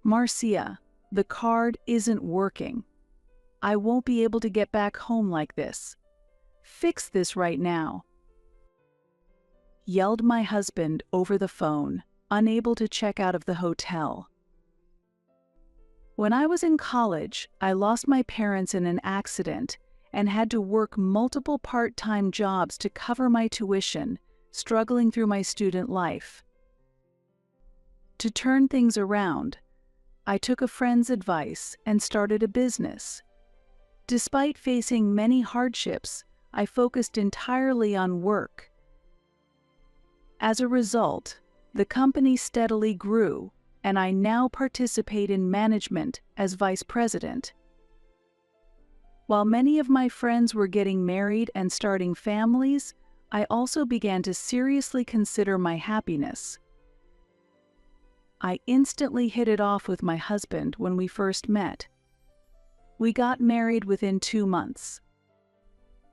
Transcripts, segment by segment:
Marcia, the card isn't working. I won't be able to get back home like this. Fix this right now," yelled my husband over the phone, unable to check out of the hotel. When I was in college, I lost my parents in an accident and had to work multiple part-time jobs to cover my tuition, struggling through my student life. To turn things around, I took a friend's advice and started a business. Despite facing many hardships, I focused entirely on work. As a result, the company steadily grew, and I now participate in management as vice president. While many of my friends were getting married and starting families, I also began to seriously consider my happiness. I instantly hit it off with my husband when we first met. We got married within 2 months.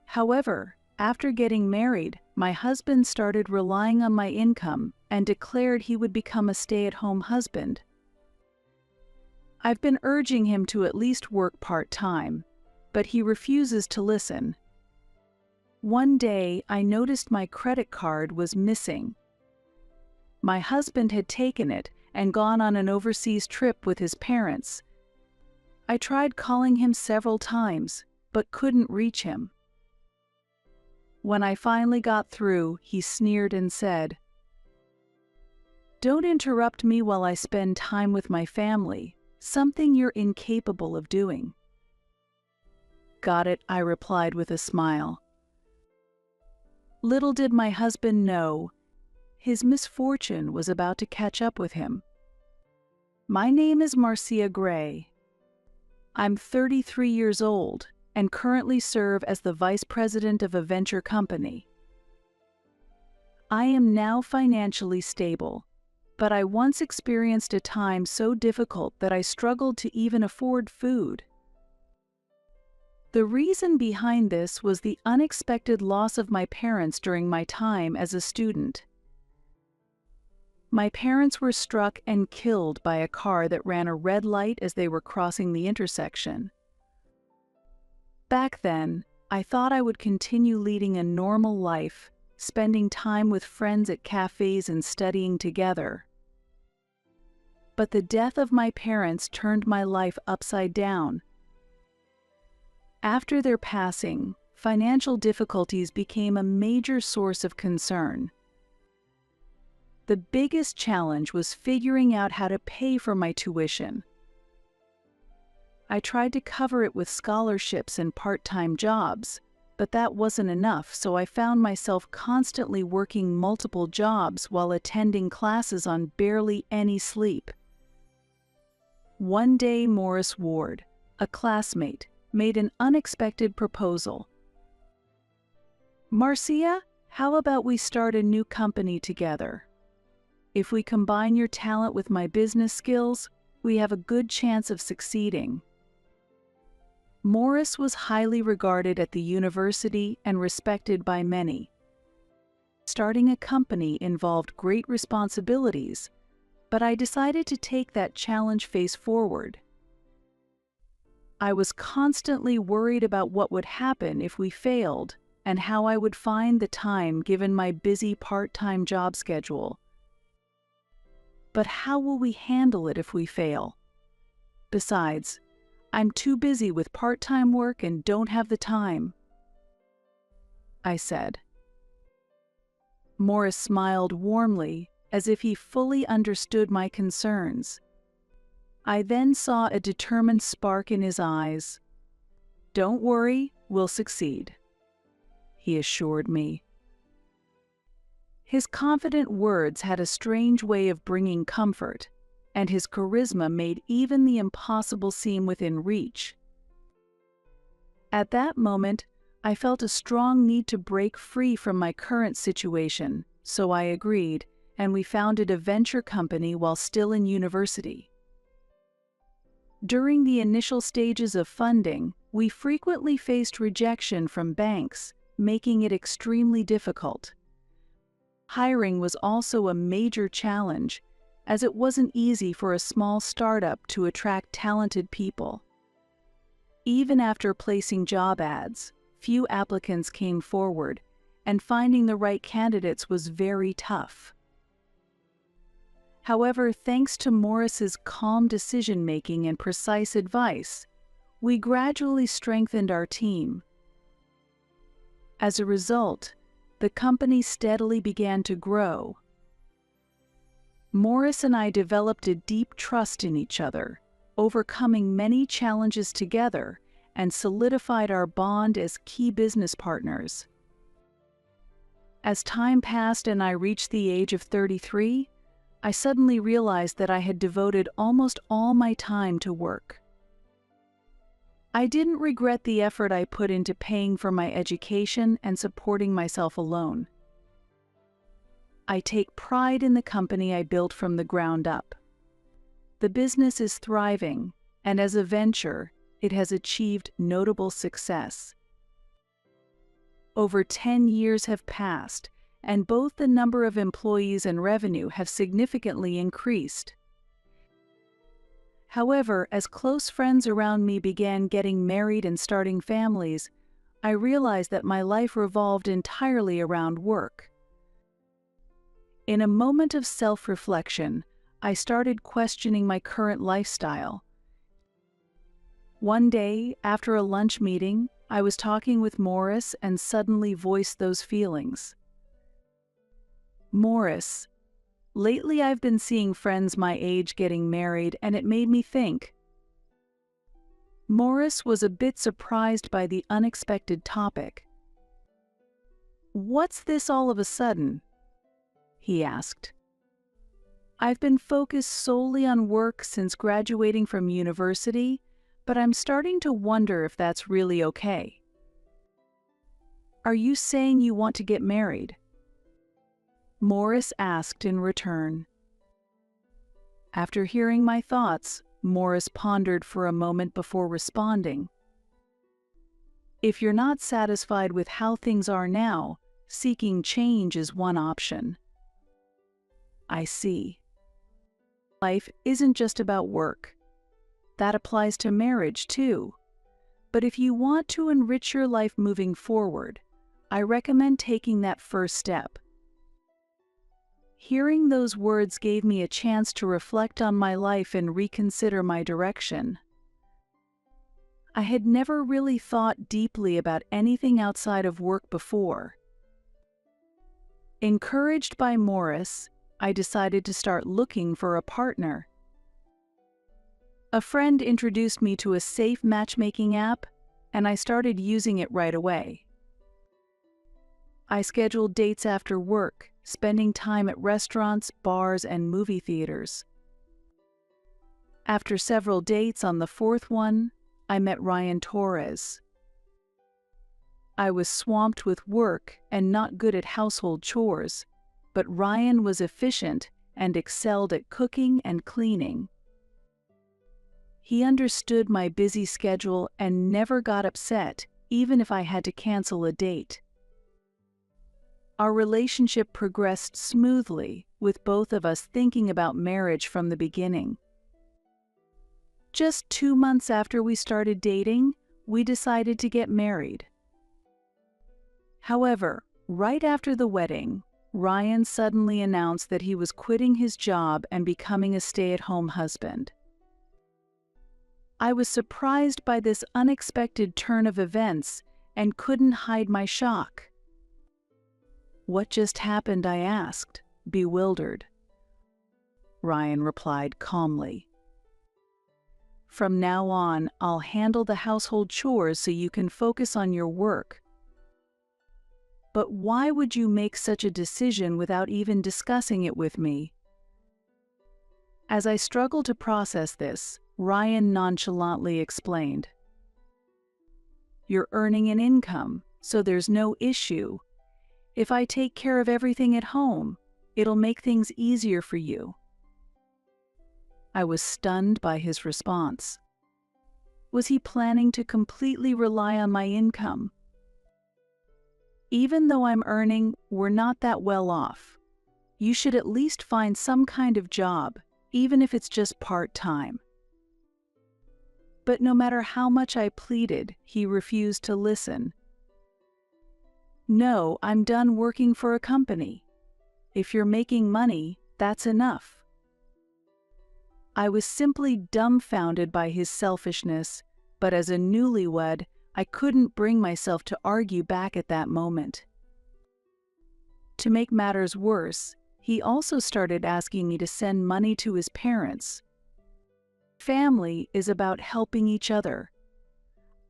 However, after getting married, my husband started relying on my income and declared he would become a stay-at-home husband. I've been urging him to at least work part-time, but he refuses to listen. One day, I noticed my credit card was missing. My husband had taken it and gone on an overseas trip with his parents. I tried calling him several times, but couldn't reach him. When I finally got through, he sneered and said, "Don't interrupt me while I spend time with my family, something you're incapable of doing." "Got it," I replied with a smile. Little did my husband know, his misfortune was about to catch up with him. My name is Marcia Gray. I'm 33 years old and currently serve as the vice president of a venture company. I am now financially stable, but I once experienced a time so difficult that I struggled to even afford food. The reason behind this was the unexpected loss of my parents during my time as a student. My parents were struck and killed by a car that ran a red light as they were crossing the intersection. Back then, I thought I would continue leading a normal life, spending time with friends at cafes and studying together. But the death of my parents turned my life upside down. After their passing, financial difficulties became a major source of concern. The biggest challenge was figuring out how to pay for my tuition. I tried to cover it with scholarships and part-time jobs, but that wasn't enough, so I found myself constantly working multiple jobs while attending classes on barely any sleep. One day, Morris Ward, a classmate, made an unexpected proposal. "Marcia, how about we start a new company together? If we combine your talent with my business skills, we have a good chance of succeeding." Morris was highly regarded at the university and respected by many. Starting a company involved great responsibilities, but I decided to take that challenge face forward. I was constantly worried about what would happen if we failed and how I would find the time given my busy part-time job schedule. But how will we handle it if we fail? Besides, I'm too busy with part-time work and don't have the time, I said. Morris smiled warmly, as if he fully understood my concerns. I then saw a determined spark in his eyes. "Don't worry, we'll succeed," he assured me. His confident words had a strange way of bringing comfort, and his charisma made even the impossible seem within reach. At that moment, I felt a strong need to break free from my current situation, so I agreed, and we founded a venture company while still in university. During the initial stages of funding, we frequently faced rejection from banks, making it extremely difficult. Hiring was also a major challenge, as it wasn't easy for a small startup to attract talented people. Even after placing job ads, few applicants came forward, and finding the right candidates was very tough. However, thanks to Morris's calm decision-making and precise advice, we gradually strengthened our team. As a result, the company steadily began to grow. Morris and I developed a deep trust in each other, overcoming many challenges together, and solidified our bond as key business partners. As time passed and I reached the age of 33, I suddenly realized that I had devoted almost all my time to work. I didn't regret the effort I put into paying for my education and supporting myself alone. I take pride in the company I built from the ground up. The business is thriving, and as a venture, it has achieved notable success. Over 10 years have passed, and both the number of employees and revenue have significantly increased. However, as close friends around me began getting married and starting families, I realized that my life revolved entirely around work. In a moment of self-reflection, I started questioning my current lifestyle. One day, after a lunch meeting, I was talking with Morris and suddenly voiced those feelings. "Morris, lately I've been seeing friends my age getting married, and it made me think." Morris was a bit surprised by the unexpected topic. "What's this all of a sudden?" he asked. "I've been focused solely on work since graduating from university, but I'm starting to wonder if that's really okay." "Are you saying you want to get married?" Morris asked in return. After hearing my thoughts, Morris pondered for a moment before responding. "If you're not satisfied with how things are now, seeking change is one option." "I see. Life isn't just about work. That applies to marriage too. But if you want to enrich your life moving forward, I recommend taking that first step." Hearing those words gave me a chance to reflect on my life and reconsider my direction. I had never really thought deeply about anything outside of work before. Encouraged by Morris, I decided to start looking for a partner. A friend introduced me to a safe matchmaking app, and I started using it right away. I scheduled dates after work, spending time at restaurants, bars, and movie theaters. After several dates, on the fourth one, I met Ryan Torres. I was swamped with work and not good at household chores, but Ryan was efficient and excelled at cooking and cleaning. He understood my busy schedule and never got upset, even if I had to cancel a date. Our relationship progressed smoothly, with both of us thinking about marriage from the beginning. Just 2 months after we started dating, we decided to get married. However, right after the wedding, Ryan suddenly announced that he was quitting his job and becoming a stay-at-home husband. I was surprised by this unexpected turn of events and couldn't hide my shock. "What just happened?" I asked, bewildered. Ryan replied calmly. "From now on, I'll handle the household chores so you can focus on your work." "But why would you make such a decision without even discussing it with me?" As I struggled to process this, Ryan nonchalantly explained. "You're earning an income, so there's no issue. If I take care of everything at home, it'll make things easier for you." I was stunned by his response. Was he planning to completely rely on my income? "Even though I'm earning, we're not that well off. You should at least find some kind of job," even if it's just part-time. But no matter how much I pleaded, he refused to listen. No, I'm done working for a company. If you're making money, that's enough. I was simply dumbfounded by his selfishness, but as a newlywed, I couldn't bring myself to argue back at that moment. To make matters worse, he also started asking me to send money to his parents. Family is about helping each other.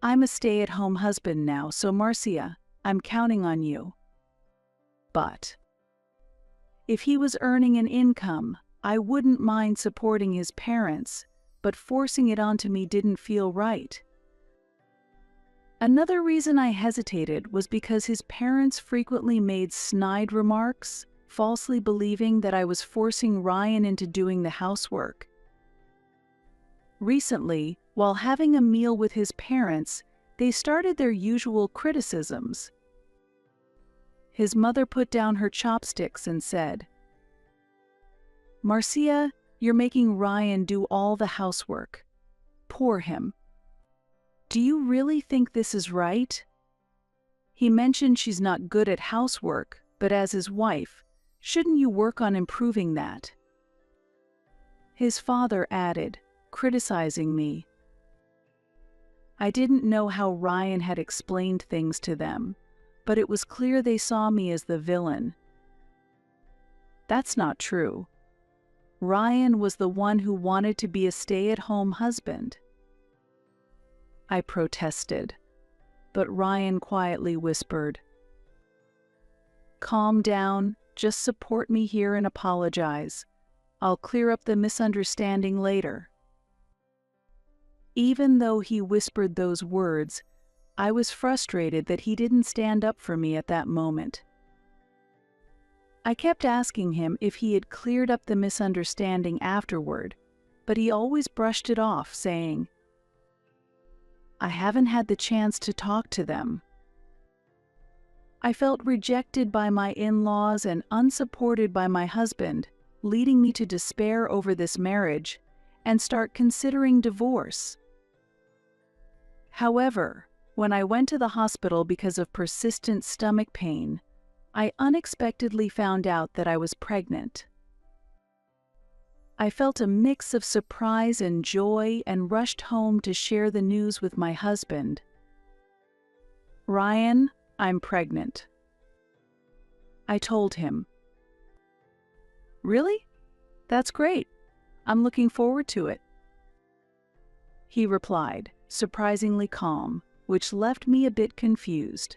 I'm a stay-at-home husband now, so Marcia, I'm counting on you. But if he was earning an income, I wouldn't mind supporting his parents, but forcing it onto me didn't feel right. Another reason I hesitated was because his parents frequently made snide remarks, falsely believing that I was forcing Ryan into doing the housework. Recently, while having a meal with his parents, they started their usual criticisms. His mother put down her chopsticks and said, "Marcia, you're making Ryan do all the housework. Poor him. Do you really think this is right? He mentioned she's not good at housework, but as his wife, shouldn't you work on improving that?" His father added, criticizing me. I didn't know how Ryan had explained things to them, but it was clear they saw me as the villain. That's not true. Ryan was the one who wanted to be a stay-at-home husband. I protested, but Ryan quietly whispered, "Calm down, just support me here and apologize. I'll clear up the misunderstanding later." Even though he whispered those words, I was frustrated that he didn't stand up for me at that moment. I kept asking him if he had cleared up the misunderstanding afterward, but he always brushed it off, saying, "I haven't had the chance to talk to them." I felt rejected by my in-laws and unsupported by my husband, leading me to despair over this marriage and start considering divorce. However, when I went to the hospital because of persistent stomach pain, I unexpectedly found out that I was pregnant. I felt a mix of surprise and joy and rushed home to share the news with my husband. "Ryan, I'm pregnant," I told him. "Really? That's great. I'm looking forward to it," he replied, surprisingly calm, which left me a bit confused.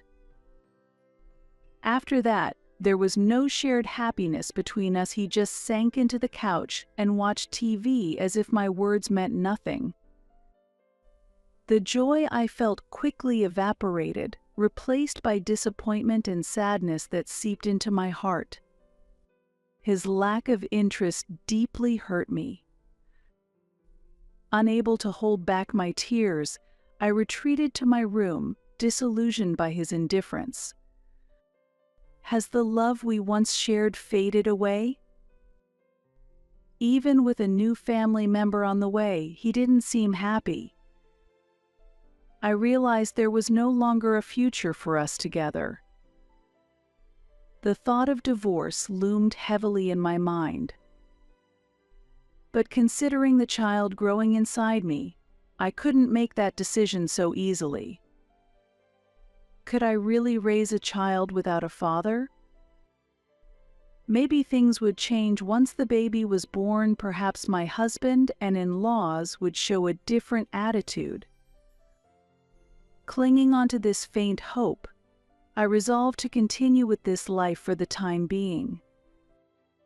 After that, there was no shared happiness between us. He just sank into the couch and watched TV as if my words meant nothing. The joy I felt quickly evaporated, replaced by disappointment and sadness that seeped into my heart. His lack of interest deeply hurt me. Unable to hold back my tears, I retreated to my room, disillusioned by his indifference. Has the love we once shared faded away? Even with a new family member on the way, he didn't seem happy. I realized there was no longer a future for us together. The thought of divorce loomed heavily in my mind. But considering the child growing inside me, I couldn't make that decision so easily. Could I really raise a child without a father? Maybe things would change once the baby was born. Perhaps my husband and in-laws would show a different attitude. Clinging onto this faint hope, I resolved to continue with this life for the time being.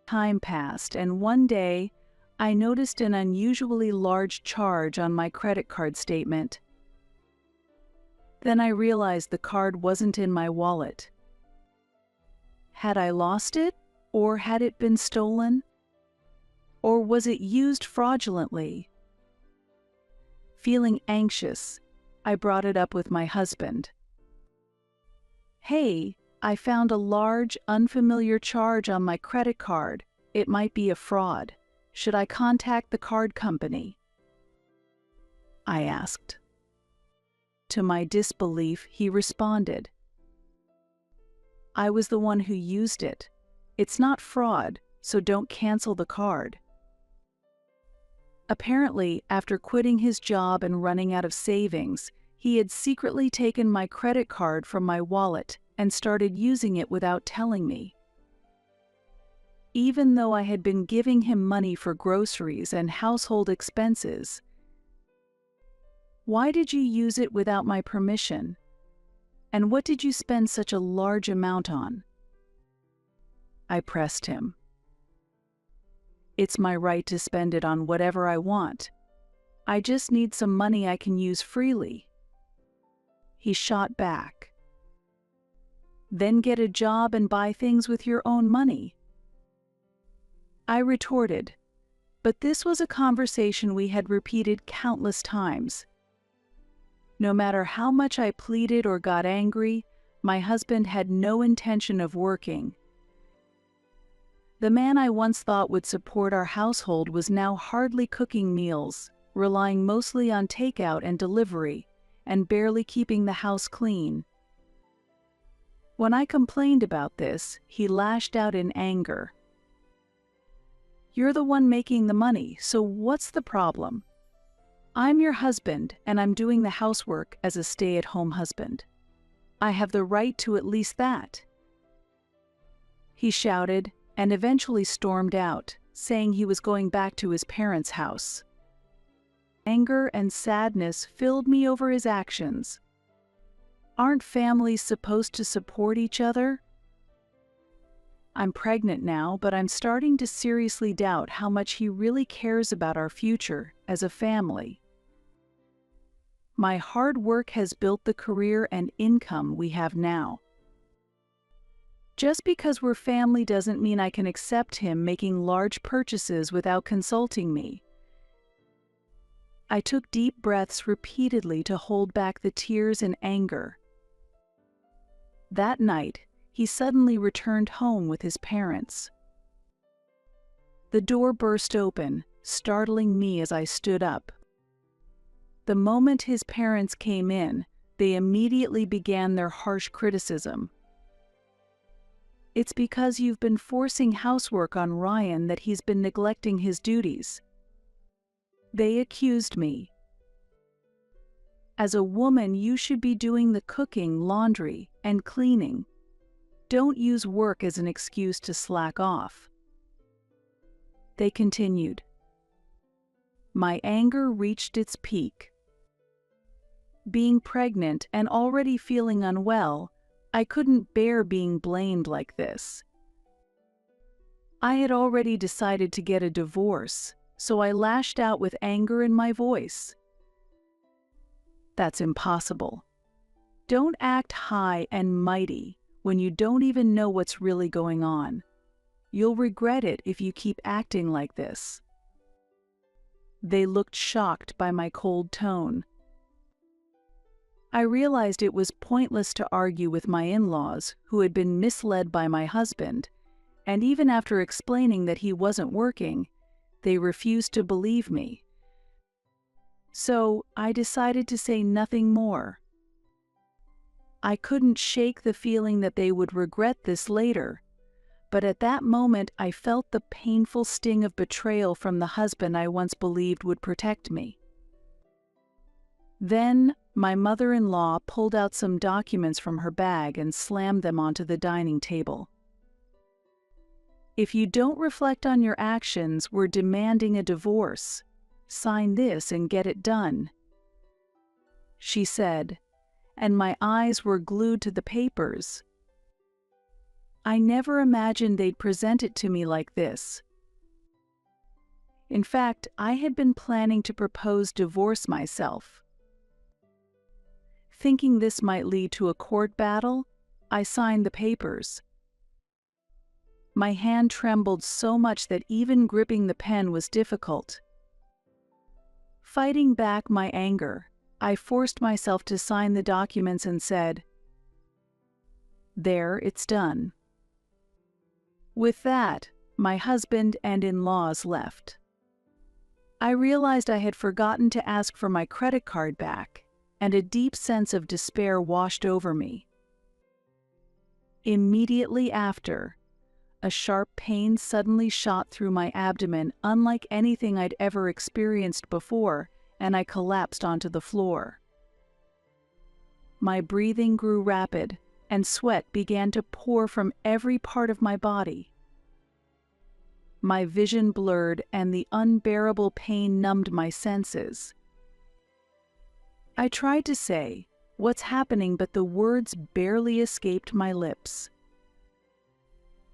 Time passed, and one day, I noticed an unusually large charge on my credit card statement. Then I realized the card wasn't in my wallet. Had I lost it, or had it been stolen? Or was it used fraudulently? Feeling anxious, I brought it up with my husband. "Hey, I found a large, unfamiliar charge on my credit card. It might be a fraud. Should I contact the card company?" I asked. To my disbelief, he responded, "I was the one who used it. It's not fraud, so don't cancel the card." Apparently, after quitting his job and running out of savings, he had secretly taken my credit card from my wallet and started using it without telling me. Even though I had been giving him money for groceries and household expenses. "Why did you use it without my permission? And what did you spend such a large amount on?" I pressed him. "It's my right to spend it on whatever I want. I just need some money I can use freely." He shot back. "Then get a job and buy things with your own money." I retorted, but this was a conversation we had repeated countless times. No matter how much I pleaded or got angry, my husband had no intention of working. The man I once thought would support our household was now hardly cooking meals, relying mostly on takeout and delivery, and barely keeping the house clean. When I complained about this, he lashed out in anger. "You're the one making the money, so what's the problem? I'm your husband, and I'm doing the housework as a stay-at-home husband. I have the right to at least that." He shouted and eventually stormed out, saying he was going back to his parents' house. Anger and sadness filled me over his actions. Aren't families supposed to support each other? I'm pregnant now, but I'm starting to seriously doubt how much he really cares about our future as a family. My hard work has built the career and income we have now. Just because we're family doesn't mean I can accept him making large purchases without consulting me. I took deep breaths repeatedly to hold back the tears and anger. That night, he suddenly returned home with his parents. The door burst open, startling me as I stood up. The moment his parents came in, they immediately began their harsh criticism. "It's because you've been forcing housework on Ryan that he's been neglecting his duties." They accused me. "As a woman, you should be doing the cooking, laundry, and cleaning. Don't use work as an excuse to slack off." They continued. My anger reached its peak. Being pregnant and already feeling unwell, I couldn't bear being blamed like this. I had already decided to get a divorce, so I lashed out with anger in my voice. "That's impossible. Don't act high and mighty when you don't even know what's really going on. You'll regret it if you keep acting like this." They looked shocked by my cold tone. I realized it was pointless to argue with my in-laws, who had been misled by my husband, and even after explaining that he wasn't working, they refused to believe me. So I decided to say nothing more. I couldn't shake the feeling that they would regret this later, but at that moment I felt the painful sting of betrayal from the husband I once believed would protect me. Then, my mother-in-law pulled out some documents from her bag and slammed them onto the dining table. "If you don't reflect on your actions, we're demanding a divorce. Sign this and get it done," she said, and my eyes were glued to the papers. I never imagined they'd present it to me like this. In fact, I had been planning to propose divorce myself. Thinking this might lead to a court battle, I signed the papers. My hand trembled so much that even gripping the pen was difficult. Fighting back my anger, I forced myself to sign the documents and said, "There, it's done." With that, my husband and in-laws left. I realized I had forgotten to ask for my credit card back, and a deep sense of despair washed over me. Immediately after, a sharp pain suddenly shot through my abdomen, unlike anything I'd ever experienced before, and I collapsed onto the floor. My breathing grew rapid, and sweat began to pour from every part of my body. My vision blurred, and the unbearable pain numbed my senses. I tried to say, "What's happening?" but the words barely escaped my lips.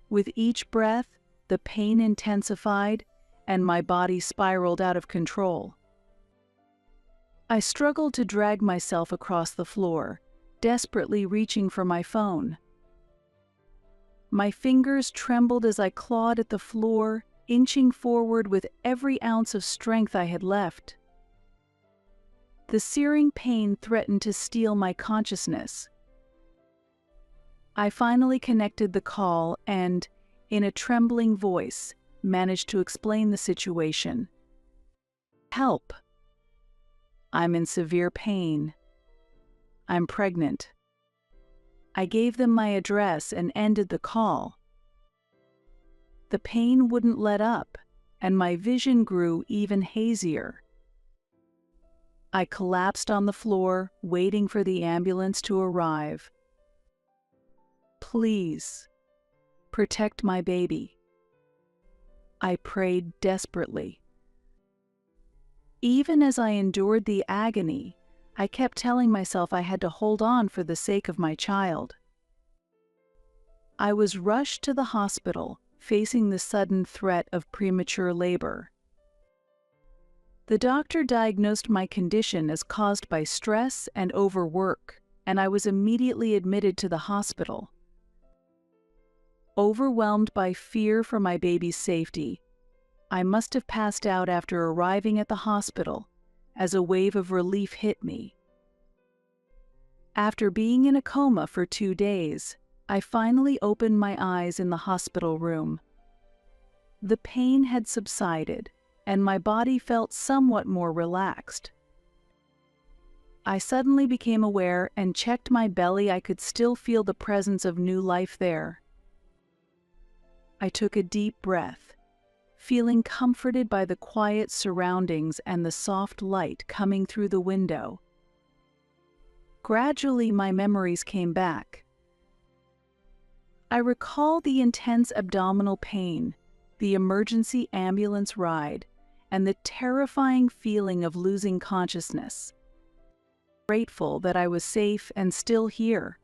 With each breath, the pain intensified, and my body spiraled out of control. I struggled to drag myself across the floor, desperately reaching for my phone. My fingers trembled as I clawed at the floor, inching forward with every ounce of strength I had left. The searing pain threatened to steal my consciousness. I finally connected the call and, in a trembling voice, managed to explain the situation. "Help. I'm in severe pain. I'm pregnant." I gave them my address and ended the call. The pain wouldn't let up, and my vision grew even hazier. I collapsed on the floor, waiting for the ambulance to arrive. "Please, protect my baby," I prayed desperately. Even as I endured the agony, I kept telling myself I had to hold on for the sake of my child. I was rushed to the hospital, facing the sudden threat of premature labor. The doctor diagnosed my condition as caused by stress and overwork, and I was immediately admitted to the hospital. Overwhelmed by fear for my baby's safety, I must have passed out after arriving at the hospital, as a wave of relief hit me. After being in a coma for 2 days, I finally opened my eyes in the hospital room. The pain had subsided, and my body felt somewhat more relaxed. I suddenly became aware and checked my belly. I could still feel the presence of new life there. I took a deep breath, feeling comforted by the quiet surroundings and the soft light coming through the window. Gradually, my memories came back. I recall the intense abdominal pain, the emergency ambulance ride, and the terrifying feeling of losing consciousness. Grateful that I was safe and still here,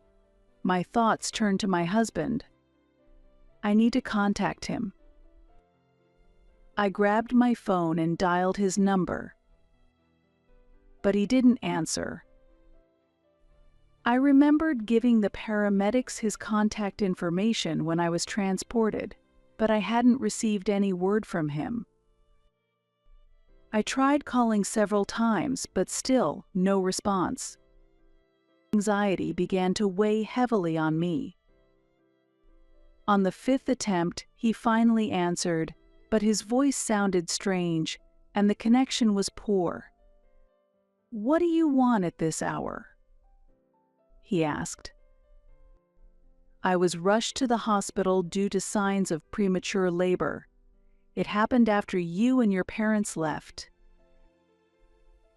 my thoughts turned to my husband. I need to contact him. I grabbed my phone and dialed his number, but he didn't answer. I remembered giving the paramedics his contact information when I was transported, but I hadn't received any word from him. I tried calling several times, but still no response. Anxiety began to weigh heavily on me. On the 5th attempt, he finally answered, but his voice sounded strange, and the connection was poor. "What do you want at this hour?" he asked. I was rushed to the hospital due to signs of premature labor. "It happened after you and your parents left."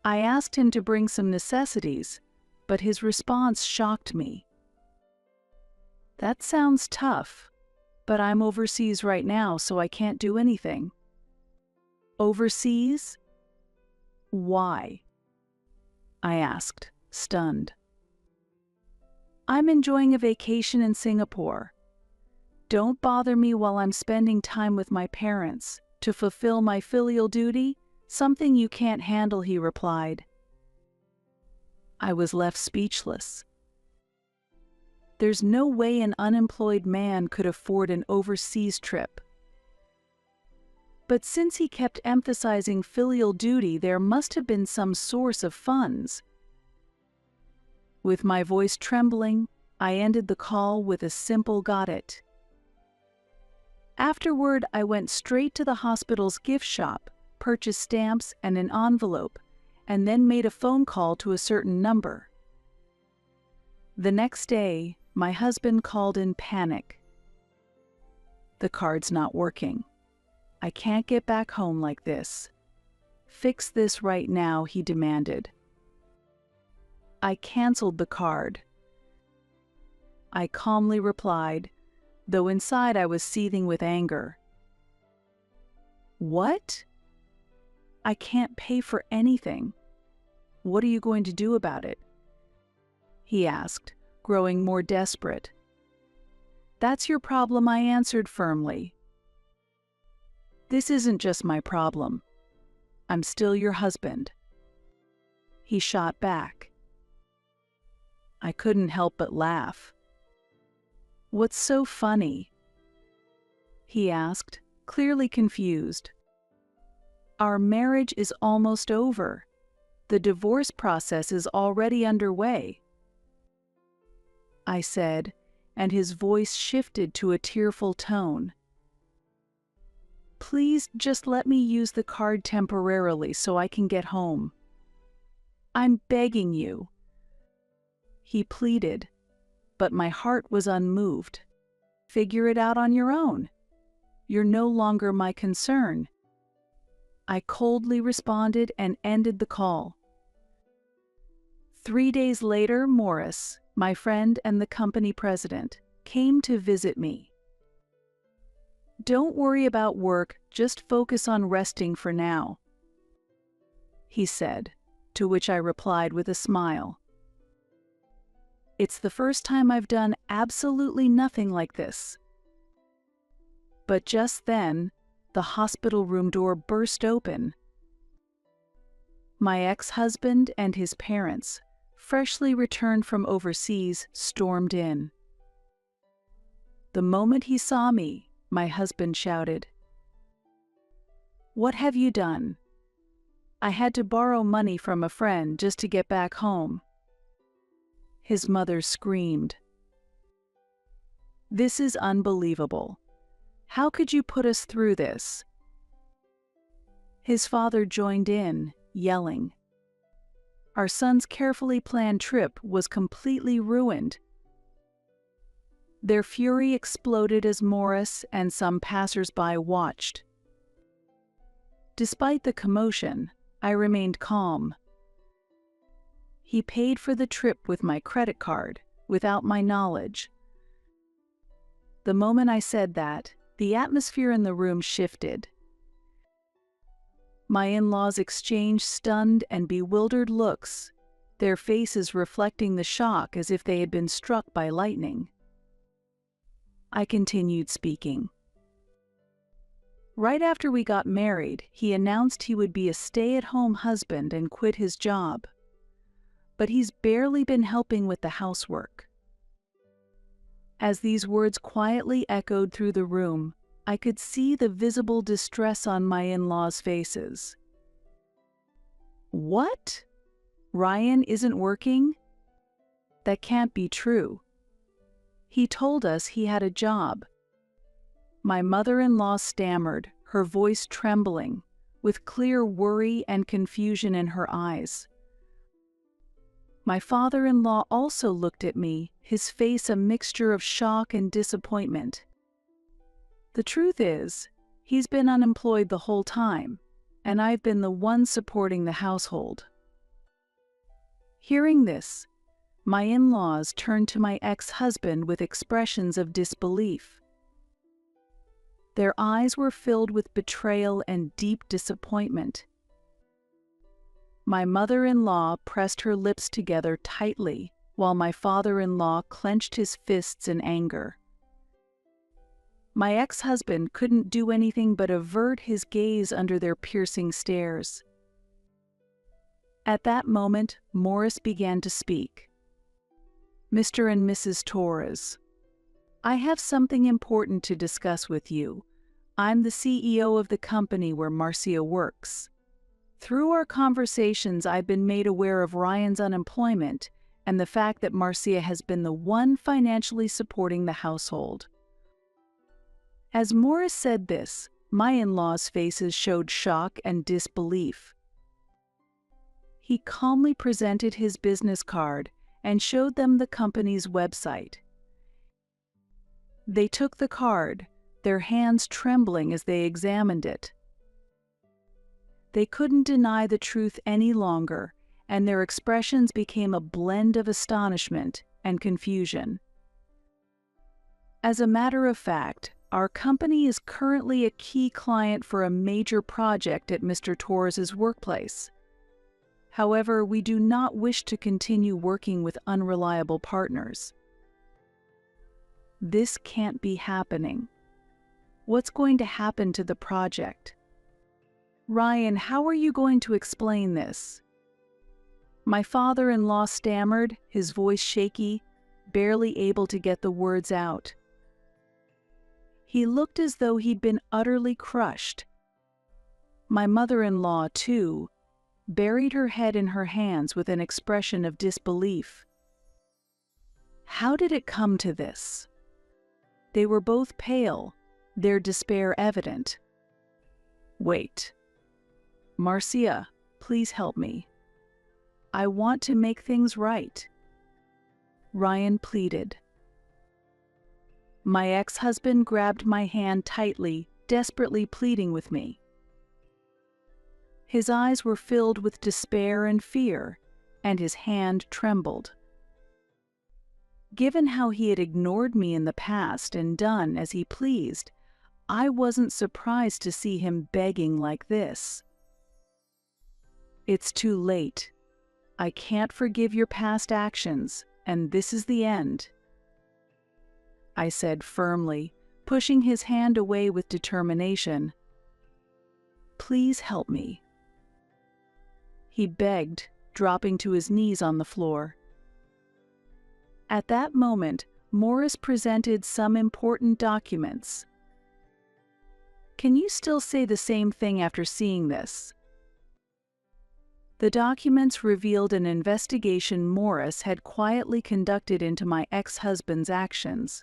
I asked him to bring some necessities, but his response shocked me. "That sounds tough, but I'm overseas right now, so I can't do anything." "Overseas? Why?" I asked, stunned. "I'm enjoying a vacation in Singapore. Don't bother me while I'm spending time with my parents, to fulfill my filial duty, something you can't handle," he replied. I was left speechless. There's no way an unemployed man could afford an overseas trip. But since he kept emphasizing filial duty, there must have been some source of funds. With my voice trembling, I ended the call with a simple "got it." Afterward, I went straight to the hospital's gift shop, purchased stamps and an envelope, and then made a phone call to a certain number. The next day, my husband called in panic. "The card's not working. I can't get back home like this. Fix this right now," he demanded. I canceled the card. I calmly replied, though inside I was seething with anger. "What? I can't pay for anything. What are you going to do about it?" he asked, growing more desperate. "That's your problem," I answered firmly. "This isn't just my problem. I'm still your husband." He shot back. I couldn't help but laugh. "What's so funny?" he asked, clearly confused. "Our marriage is almost over. The divorce process is already underway," I said, and his voice shifted to a tearful tone. "Please just let me use the card temporarily so I can get home. I'm begging you," he pleaded, but my heart was unmoved. "Figure it out on your own. You're no longer my concern," I coldly responded and ended the call. 3 days later, Morris, my friend and the company president, came to visit me. "Don't worry about work, just focus on resting for now," he said, to which I replied with a smile. "It's the first time I've done absolutely nothing like this." But just then, the hospital room door burst open. My ex-husband and his parents, freshly returned from overseas, stormed in. The moment he saw me, my husband shouted, "What have you done?" "I had to borrow money from a friend just to get back home," his mother screamed. "This is unbelievable. How could you put us through this?" His father joined in, yelling. Our son's carefully planned trip was completely ruined. Their fury exploded as Morris and some passers-by watched. Despite the commotion, I remained calm. He paid for the trip with my credit card, without my knowledge. The moment I said that, the atmosphere in the room shifted. My in-laws exchanged stunned and bewildered looks, their faces reflecting the shock as if they had been struck by lightning. I continued speaking. "Right after we got married, he announced he would be a stay-at-home husband and quit his job. But he's barely been helping with the housework." As these words quietly echoed through the room, I could see the visible distress on my in-laws' faces. "What? Ryan isn't working? That can't be true. He told us he had a job." My mother-in-law stammered, her voice trembling, with clear worry and confusion in her eyes. My father-in-law also looked at me, his face a mixture of shock and disappointment. "The truth is, he's been unemployed the whole time, and I've been the one supporting the household." Hearing this, my in-laws turned to my ex-husband with expressions of disbelief. Their eyes were filled with betrayal and deep disappointment. My mother-in-law pressed her lips together tightly, while my father-in-law clenched his fists in anger. My ex-husband couldn't do anything but avert his gaze under their piercing stares. At that moment, Morris began to speak. "Mr. and Mrs. Torres, I have something important to discuss with you. I'm the CEO of the company where Marcia works. Through our conversations, I've been made aware of Ryan's unemployment and the fact that Marcia has been the one financially supporting the household." As Morris said this, My in-laws' faces showed shock and disbelief. He calmly presented his business card and showed them the company's website. They took the card, their hands trembling as they examined it. They couldn't deny the truth any longer, and their expressions became a blend of astonishment and confusion. As a matter of fact, our company is currently a key client for a major project at Mr. Torres's workplace. However, we do not wish to continue working with unreliable partners. This can't be happening. What's going to happen to the project? Ryan, how are you going to explain this? My father-in-law stammered, his voice shaky, barely able to get the words out. He looked as though he'd been utterly crushed. My mother-in-law, too, buried her head in her hands with an expression of disbelief. How did it come to this? They were both pale, their despair evident. Wait. Marcia, please help me. I want to make things right. Ryan pleaded. My ex-husband grabbed my hand tightly, desperately pleading with me. His eyes were filled with despair and fear, and his hand trembled. Given how he had ignored me in the past and done as he pleased, I wasn't surprised to see him begging like this. It's too late. I can't forgive your past actions, and this is the end, I said firmly, pushing his hand away with determination. Please help me. He begged, dropping to his knees on the floor. At that moment, Morris presented some important documents. Can you still say the same thing after seeing this? The documents revealed an investigation Morris had quietly conducted into my ex-husband's actions.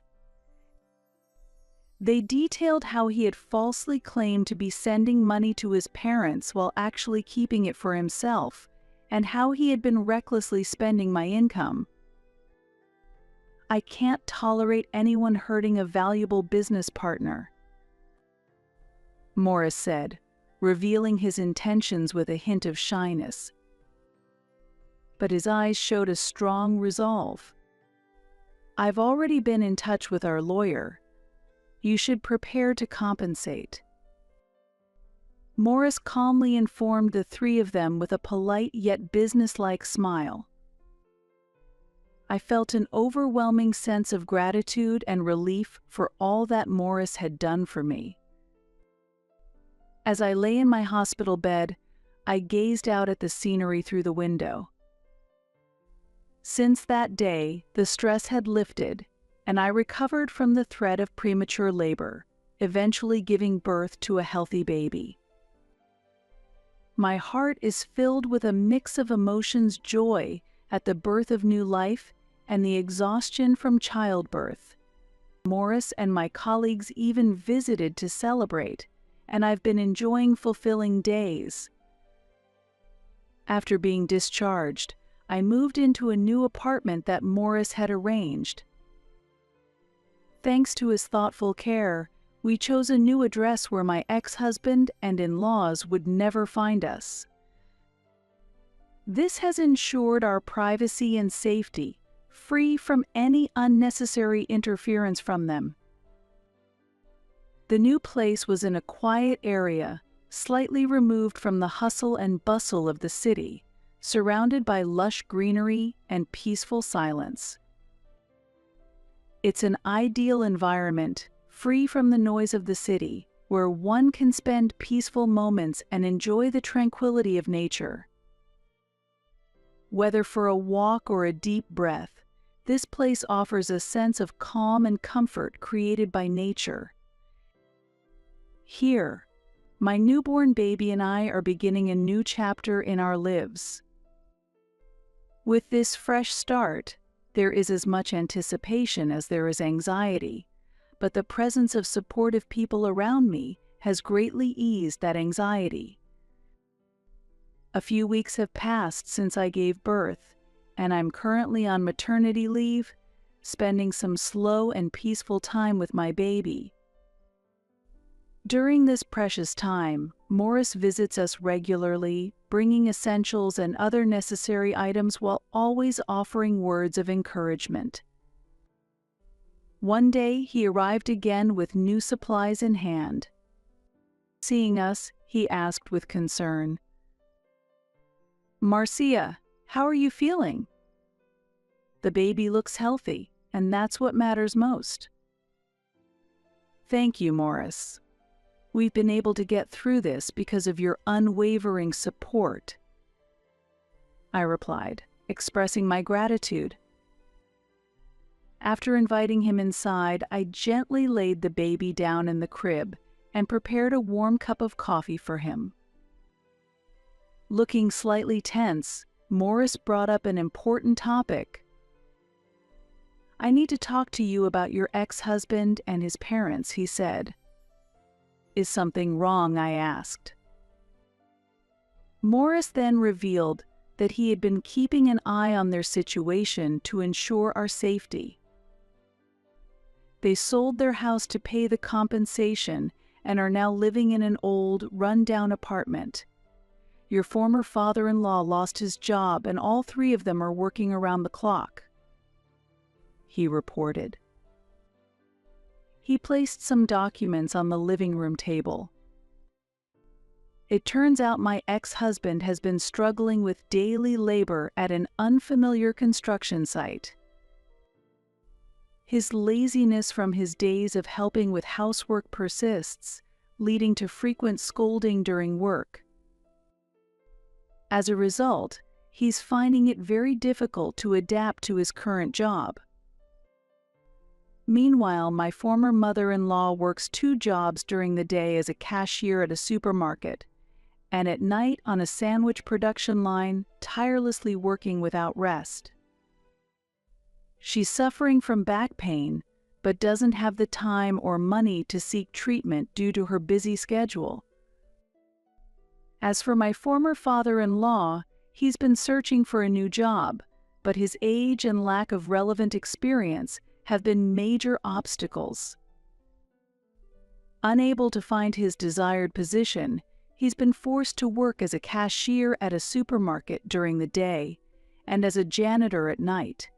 They detailed how he had falsely claimed to be sending money to his parents while actually keeping it for himself, and how he had been recklessly spending my income. I can't tolerate anyone hurting a valuable business partner, Morris said, revealing his intentions with a hint of shyness. But his eyes showed a strong resolve. I've already been in touch with our lawyer. You should prepare to compensate. Morris calmly informed the three of them with a polite yet businesslike smile. I felt an overwhelming sense of gratitude and relief for all that Morris had done for me. As I lay in my hospital bed, I gazed out at the scenery through the window. Since that day, the stress had lifted, and I recovered from the threat of premature labor, eventually giving birth to a healthy baby. My heart is filled with a mix of emotions: joy at the birth of new life and the exhaustion from childbirth. Morris and my colleagues even visited to celebrate, and I've been enjoying fulfilling days. After being discharged, I moved into a new apartment that Morris had arranged. Thanks to his thoughtful care, we chose a new address where my ex-husband and in-laws would never find us. This has ensured our privacy and safety, free from any unnecessary interference from them. The new place was in a quiet area, slightly removed from the hustle and bustle of the city, surrounded by lush greenery and peaceful silence. It's an ideal environment, free from the noise of the city, where one can spend peaceful moments and enjoy the tranquility of nature. Whether for a walk or a deep breath, this place offers a sense of calm and comfort created by nature. Here, my newborn baby and I are beginning a new chapter in our lives. With this fresh start, there is as much anticipation as there is anxiety, but the presence of supportive people around me has greatly eased that anxiety. A few weeks have passed since I gave birth, and I'm currently on maternity leave, spending some slow and peaceful time with my baby. During this precious time, Morris visits us regularly, bringing essentials and other necessary items while always offering words of encouragement. One day, he arrived again with new supplies in hand. Seeing us, he asked with concern, "Marcia, how are you feeling?" "The baby looks healthy, and that's what matters most." "Thank you, Morris. We've been able to get through this because of your unwavering support," I replied, expressing my gratitude. After inviting him inside, I gently laid the baby down in the crib and prepared a warm cup of coffee for him. Looking slightly tense, Morris brought up an important topic. "I need to talk to you about your ex-husband and his parents," he said. "Is something wrong?" I asked. Morris then revealed that he had been keeping an eye on their situation to ensure our safety. They sold their house to pay the compensation and are now living in an old, run-down apartment. Your former father-in-law lost his job, and all three of them are working around the clock," he reported. He placed some documents on the living room table. "It turns out my ex-husband has been struggling with daily labor at an unfamiliar construction site. His laziness from his days of helping with housework persists, leading to frequent scolding during work. As a result, he's finding it very difficult to adapt to his current job. Meanwhile, my former mother-in-law works 2 jobs during the day as a cashier at a supermarket, and at night on a sandwich production line, tirelessly working without rest. She's suffering from back pain, but doesn't have the time or money to seek treatment due to her busy schedule. As for my former father-in-law, he's been searching for a new job, but his age and lack of relevant experience have been major obstacles. Unable to find his desired position, he's been forced to work as a cashier at a supermarket during the day and as a janitor at night."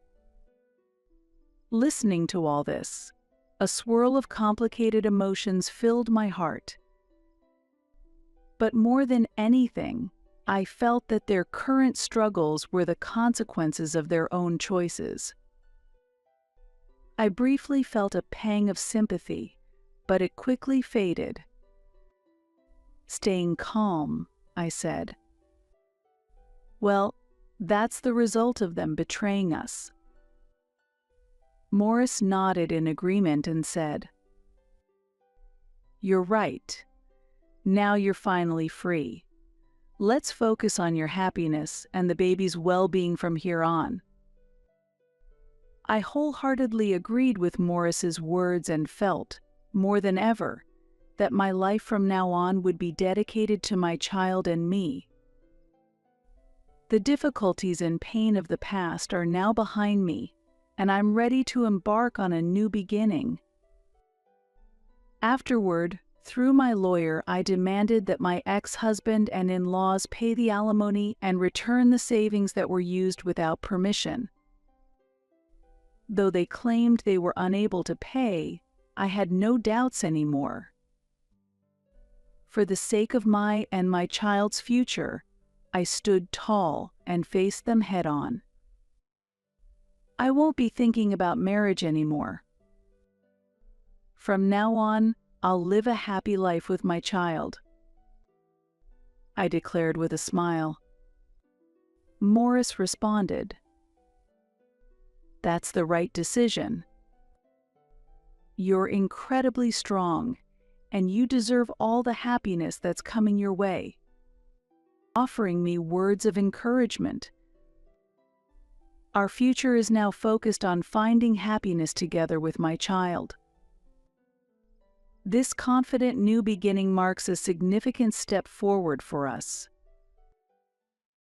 Listening to all this, a swirl of complicated emotions filled my heart. But more than anything, I felt that their current struggles were the consequences of their own choices. I briefly felt a pang of sympathy, but it quickly faded. Staying calm, I said, "Well, that's the result of them betraying us." Morris nodded in agreement and said, "You're right. Now you're finally free. Let's focus on your happiness and the baby's well-being from here on." I wholeheartedly agreed with Morris's words and felt, more than ever, that my life from now on would be dedicated to my child and me. The difficulties and pain of the past are now behind me, and I'm ready to embark on a new beginning. Afterward, through my lawyer, I demanded that my ex-husband and in-laws pay the alimony and return the savings that were used without permission. Though they claimed they were unable to pay, I had no doubts anymore. For the sake of my and my child's future, I stood tall and faced them head-on. I won't be thinking about marriage anymore. From now on, I'll live a happy life with my child," I declared with a smile. Morris responded, "That's the right decision. You're incredibly strong, and you deserve all the happiness that's coming your way," offering me words of encouragement. Our future is now focused on finding happiness together with my child. This confident new beginning marks a significant step forward for us.